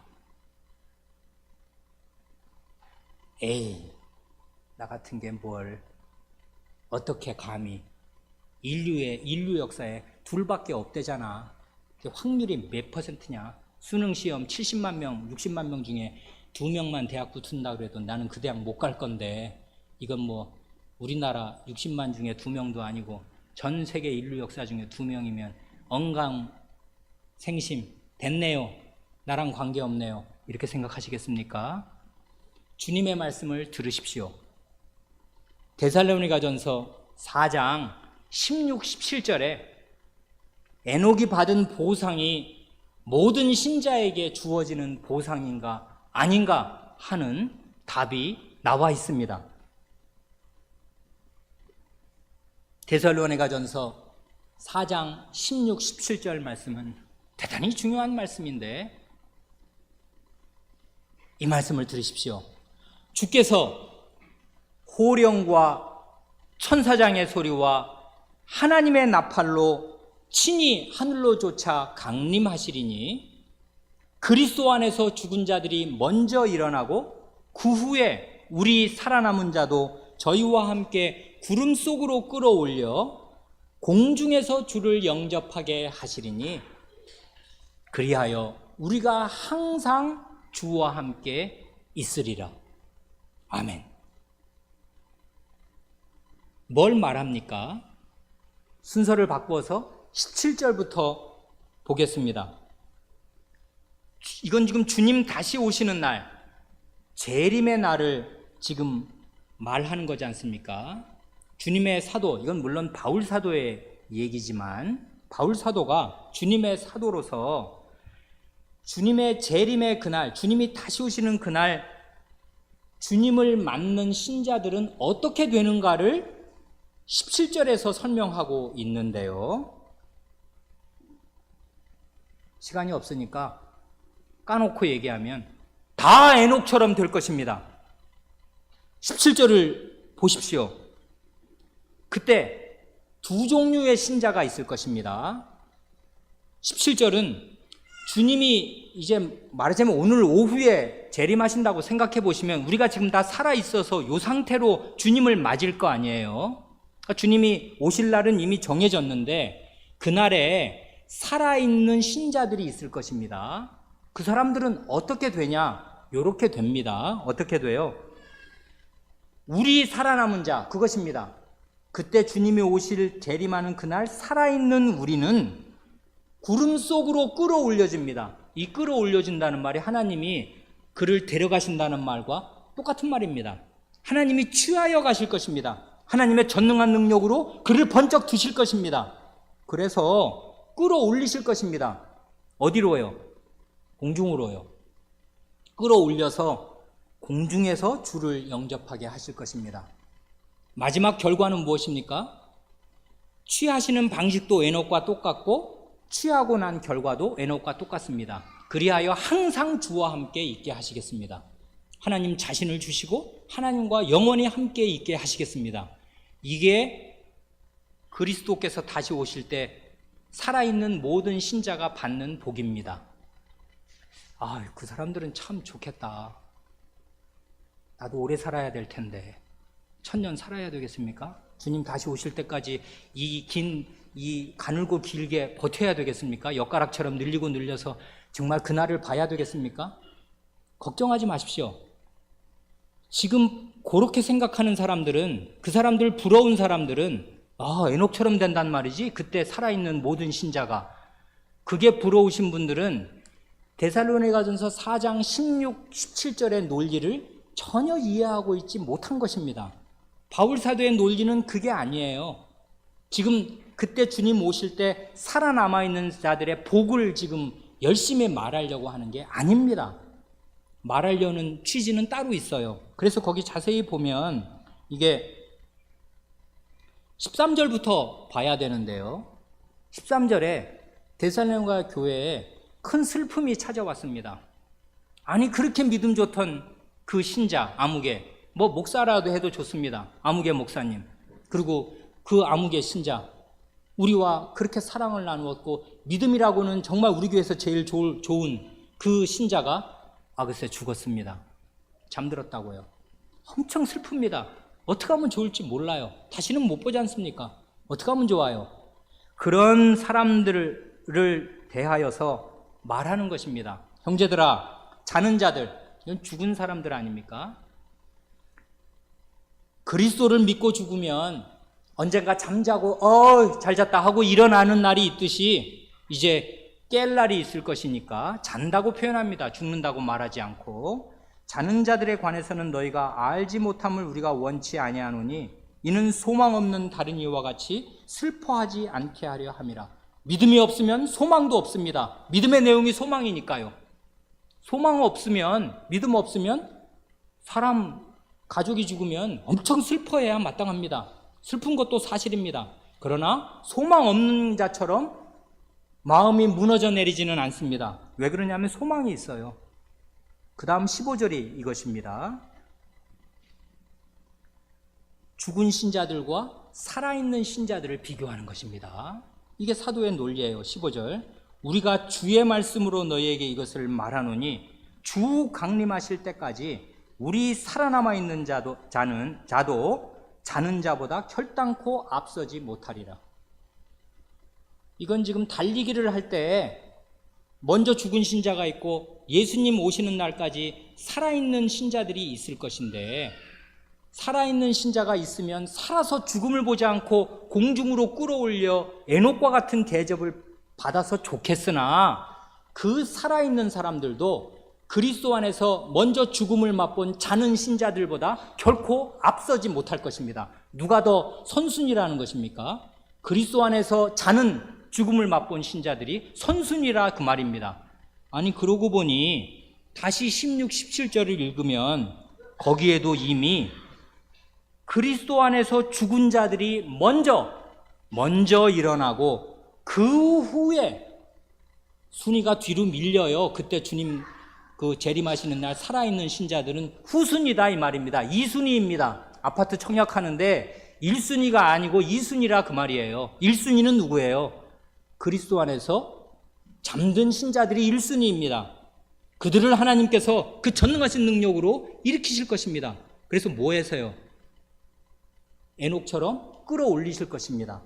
에이, 나 같은 게 뭘, 어떻게 감히, 인류 역사에 둘밖에 없대잖아. 확률이 몇 %냐? 수능 시험 70만 명, 60만 명 중에 2명만 대학 붙은다 그래도 나는 그 대학 못 갈 건데, 이건 뭐 우리나라 60만 중에 2명도 아니고 전 세계 인류 역사 중에 2명이면 언강생심 됐네요. 나랑 관계없네요. 이렇게 생각하시겠습니까? 주님의 말씀을 들으십시오. 데살로니가전서 4장 16, 17절에 에녹이 받은 보상이 모든 신자에게 주어지는 보상인가 아닌가 하는 답이 나와 있습니다. 데살로니가전서 4장 16, 17절 말씀은 대단히 중요한 말씀인데, 이 말씀을 들으십시오. 주께서 호령과 천사장의 소리와 하나님의 나팔로 친히 하늘로 쫓아 강림하시리니 그리스도 안에서 죽은 자들이 먼저 일어나고 그 후에 우리 살아남은 자도 저희와 함께 구름 속으로 끌어올려 공중에서 주를 영접하게 하시리니 그리하여 우리가 항상 주와 함께 있으리라. 아멘. 뭘 말합니까? 순서를 바꾸어서 17절부터 보겠습니다. 이건 지금 주님 다시 오시는 날, 재림의 날을 지금 말하는 거지 않습니까? 주님의 사도, 이건 물론 바울 사도의 얘기지만 바울 사도가 주님의 사도로서 주님의 재림의 그날, 주님이 다시 오시는 그날 주님을 맞는 신자들은 어떻게 되는가를 17절에서 설명하고 있는데요. 시간이 없으니까 까놓고 얘기하면 다 에녹처럼 될 것입니다. 17절을 보십시오. 그때 두 종류의 신자가 있을 것입니다. 17절은 주님이 이제 말하자면 오늘 오후에 재림하신다고 생각해 보시면 우리가 지금 다 살아있어서 이 상태로 주님을 맞을 거 아니에요. 그러니까 주님이 오실 날은 이미 정해졌는데 그날에 살아있는 신자들이 있을 것입니다. 그 사람들은 어떻게 되냐? 이렇게 됩니다. 어떻게 돼요? 우리 살아남은 자, 그것입니다. 그때 주님이 오실 재림하는 그날 살아있는 우리는 구름 속으로 끌어올려집니다. 이 끌어올려진다는 말이 하나님이 그를 데려가신다는 말과 똑같은 말입니다. 하나님이 취하여 가실 것입니다. 하나님의 전능한 능력으로 그를 번쩍 드실 것입니다. 그래서 끌어올리실 것입니다. 어디로요? 공중으로요. 끌어올려서 공중에서 주를 영접하게 하실 것입니다. 마지막 결과는 무엇입니까? 취하시는 방식도 에녹과 똑같고 취하고 난 결과도 에녹과 똑같습니다. 그리하여 항상 주와 함께 있게 하시겠습니다. 하나님 자신을 주시고 하나님과 영원히 함께 있게 하시겠습니다. 이게 그리스도께서 다시 오실 때 살아있는 모든 신자가 받는 복입니다. 아, 그 사람들은 참 좋겠다. 나도 오래 살아야 될 텐데 1000년 살아야 되겠습니까? 주님 다시 오실 때까지 이 가늘고 길게 버텨야 되겠습니까? 엿가락처럼 늘리고 늘려서 정말 그날을 봐야 되겠습니까? 걱정하지 마십시오. 지금 그렇게 생각하는 사람들은, 그 사람들 부러운 사람들은 에녹처럼 된단 말이지. 그때 살아있는 모든 신자가. 그게 부러우신 분들은 데살로니가전서 4장 16, 17절의 논리를 전혀 이해하고 있지 못한 것입니다. 바울 사도의 논리는 그게 아니에요. 지금 그때 주님 오실 때 살아남아있는 자들의 복을 지금 열심히 말하려고 하는 게 아닙니다. 말하려는 취지는 따로 있어요. 그래서 거기 자세히 보면 이게 13절부터 봐야 되는데요. 13절에 데살로니가 교회에 큰 슬픔이 찾아왔습니다. 아니 그렇게 믿음 좋던 그 신자 아무개, 목사라도 해도 좋습니다. 아무개 목사님, 그리고 그 아무개 신자, 우리와 그렇게 사랑을 나누었고 믿음이라고는 정말 우리 교회에서 제일 좋은 그 신자가 글쎄 죽었습니다. 잠들었다고요. 엄청 슬픕니다. 어떻게 하면 좋을지 몰라요. 다시는 못 보지 않습니까? 어떻게 하면 좋아요? 그런 사람들을 대하여서 말하는 것입니다. 형제들아, 자는 자들, 이건 죽은 사람들 아닙니까? 그리스도를 믿고 죽으면 언젠가 잠자고 잘 잤다 하고 일어나는 날이 있듯이 이제 깰 날이 있을 것이니까 잔다고 표현합니다. 죽는다고 말하지 않고. 자는 자들에 관해서는 너희가 알지 못함을 우리가 원치 아니하노니 이는 소망 없는 다른 이와 같이 슬퍼하지 않게 하려 함이라. 믿음이 없으면 소망도 없습니다. 믿음의 내용이 소망이니까요. 소망 없으면, 믿음 없으면 사람 가족이 죽으면 엄청 슬퍼해야 마땅합니다. 슬픈 것도 사실입니다. 그러나 소망 없는 자처럼 마음이 무너져 내리지는 않습니다. 왜 그러냐면 소망이 있어요. 그 다음 15절이 이것입니다. 죽은 신자들과 살아있는 신자들을 비교하는 것입니다. 이게 사도의 논리예요. 15절. 우리가 주의 말씀으로 너희에게 이것을 말하노니 주 강림하실 때까지 우리 살아남아 있는 자도 자는 자보다 결단코 앞서지 못하리라. 이건 지금 달리기를 할 때 먼저 죽은 신자가 있고 예수님 오시는 날까지 살아있는 신자들이 있을 것인데, 살아있는 신자가 있으면 살아서 죽음을 보지 않고 공중으로 끌어올려 에녹과 같은 대접을 받아서 좋겠으나 그 살아있는 사람들도 그리스도 안에서 먼저 죽음을 맛본 자는 신자들보다 결코 앞서지 못할 것입니다. 누가 더 선순위라는 것입니까? 그리스도 안에서 자는 죽음을 맛본 신자들이 선순위라 그 말입니다. 아니 그러고 보니 다시 16, 17절을 읽으면 거기에도 이미 그리스도 안에서 죽은 자들이 먼저 일어나고 그 후에 순위가 뒤로 밀려요. 그때 주님 그 재림하시는 날 살아있는 신자들은 후순위다 이 말입니다. 2순위입니다. 아파트 청약하는데 1순위가 아니고 2순위라 그 말이에요. 1순위는 누구예요? 그리스도 안에서 잠든 신자들이 1순위입니다. 그들을 하나님께서 그 전능하신 능력으로 일으키실 것입니다. 그래서 뭐 해서요? 에녹처럼 끌어올리실 것입니다.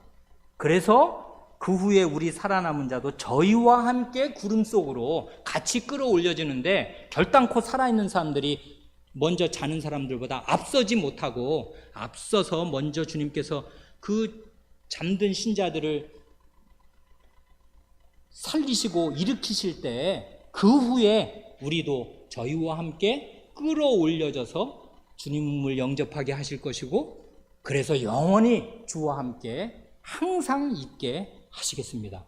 그래서 그 후에 우리 살아남은 자도 저희와 함께 구름 속으로 같이 끌어올려지는데, 결단코 살아있는 사람들이 먼저 자는 사람들보다 앞서지 못하고 앞서서 먼저 주님께서 그 잠든 신자들을 살리시고 일으키실 때, 그 후에 우리도 저희와 함께 끌어올려져서 주님을 영접하게 하실 것이고, 그래서 영원히 주와 함께 항상 있게 하시겠습니다.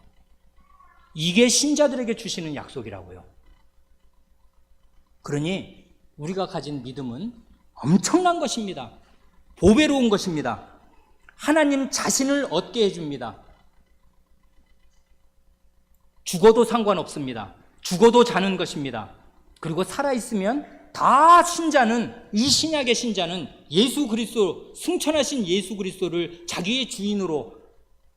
이게 신자들에게 주시는 약속이라고요. 그러니 우리가 가진 믿음은 엄청난 것입니다. 보배로운 것입니다. 하나님 자신을 얻게 해줍니다. 죽어도 상관없습니다. 죽어도 자는 것입니다. 그리고 살아있으면 다 신자는, 이 신약의 신자는 예수 그리스도, 승천하신 예수 그리스도를 자기의 주인으로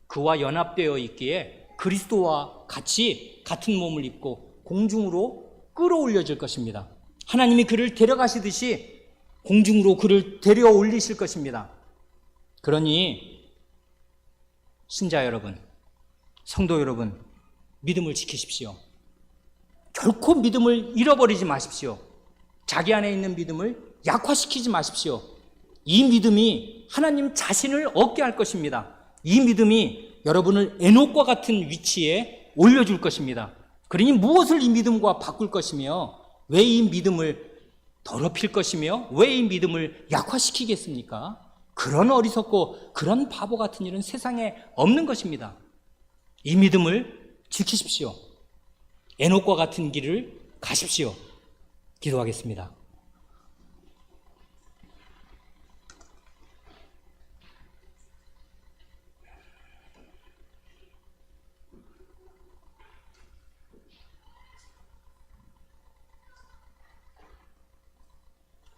그와 연합되어 있기에 그리스도와 같이 같은 몸을 입고 공중으로 끌어올려질 것입니다. 하나님이 그를 데려가시듯이 공중으로 그를 데려 올리실 것입니다. 그러니 신자 여러분, 성도 여러분, 믿음을 지키십시오. 결코 믿음을 잃어버리지 마십시오. 자기 안에 있는 믿음을 약화시키지 마십시오. 이 믿음이 하나님 자신을 얻게 할 것입니다. 이 믿음이 여러분을 에녹과 같은 위치에 올려줄 것입니다. 그러니 무엇을 이 믿음과 바꿀 것이며, 왜 이 믿음을 더럽힐 것이며, 왜 이 믿음을 약화시키겠습니까? 그런 어리석고 그런 바보 같은 일은 세상에 없는 것입니다. 이 믿음을 지키십시오. 에녹과 같은 길을 가십시오. 기도하겠습니다.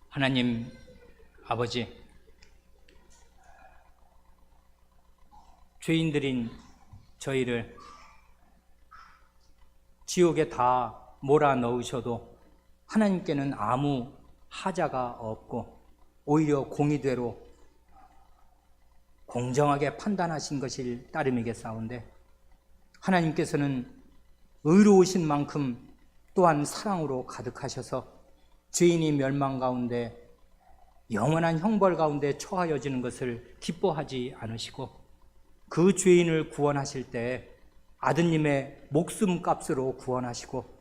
하나님 아버지, 죄인들인 저희를 지옥에 다 몰아넣으셔도 하나님께는 아무 하자가 없고 오히려 공의대로 공정하게 판단하신 것일 따름이겠사온데, 하나님께서는 의로우신 만큼 또한 사랑으로 가득하셔서 죄인이 멸망 가운데 영원한 형벌 가운데 처하여지는 것을 기뻐하지 않으시고, 그 죄인을 구원하실 때 아드님의 목숨값으로 구원하시고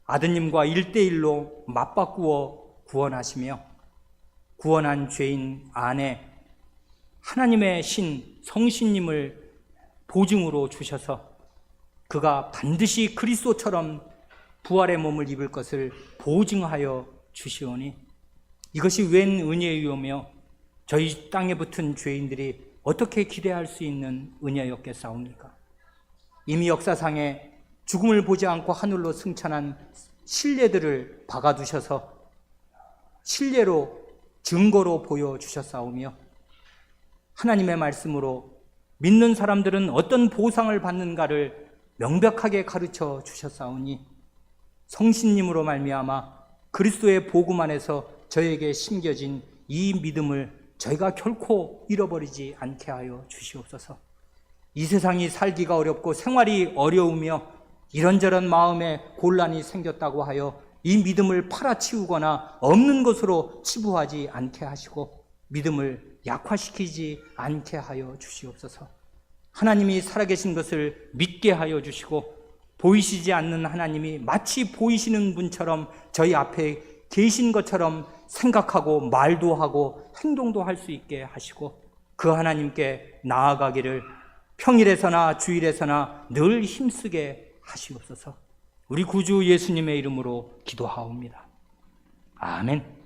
아드님과 1:1로 맞바꾸어 구원하시며, 구원한 죄인 안에 하나님의 신 성신님을 보증으로 주셔서 그가 반드시 그리스도처럼 부활의 몸을 입을 것을 보증하여 주시오니, 이것이 웬 은혜이오며 저희 땅에 붙은 죄인들이 어떻게 기대할 수 있는 은혜였겠사옵니까? 이미 역사상에 죽음을 보지 않고 하늘로 승천한 신뢰들을 박아두셔서 신뢰로, 증거로 보여주셨사오며, 하나님의 말씀으로 믿는 사람들은 어떤 보상을 받는가를 명백하게 가르쳐 주셨사오니, 성신님으로 말미암아 그리스도의 복음 안에서 저에게 심겨진 이 믿음을 저희가 결코 잃어버리지 않게 하여 주시옵소서. 이 세상이 살기가 어렵고 생활이 어려우며 이런저런 마음에 곤란이 생겼다고 하여 이 믿음을 팔아치우거나 없는 것으로 치부하지 않게 하시고 믿음을 약화시키지 않게 하여 주시옵소서. 하나님이 살아계신 것을 믿게 하여 주시고, 보이시지 않는 하나님이 마치 보이시는 분처럼 저희 앞에 계신 것처럼 생각하고 말도 하고 행동도 할 수 있게 하시고, 그 하나님께 나아가기를 평일에서나 주일에서나 늘 힘쓰게 하시옵소서. 우리 구주 예수님의 이름으로 기도하옵니다. 아멘.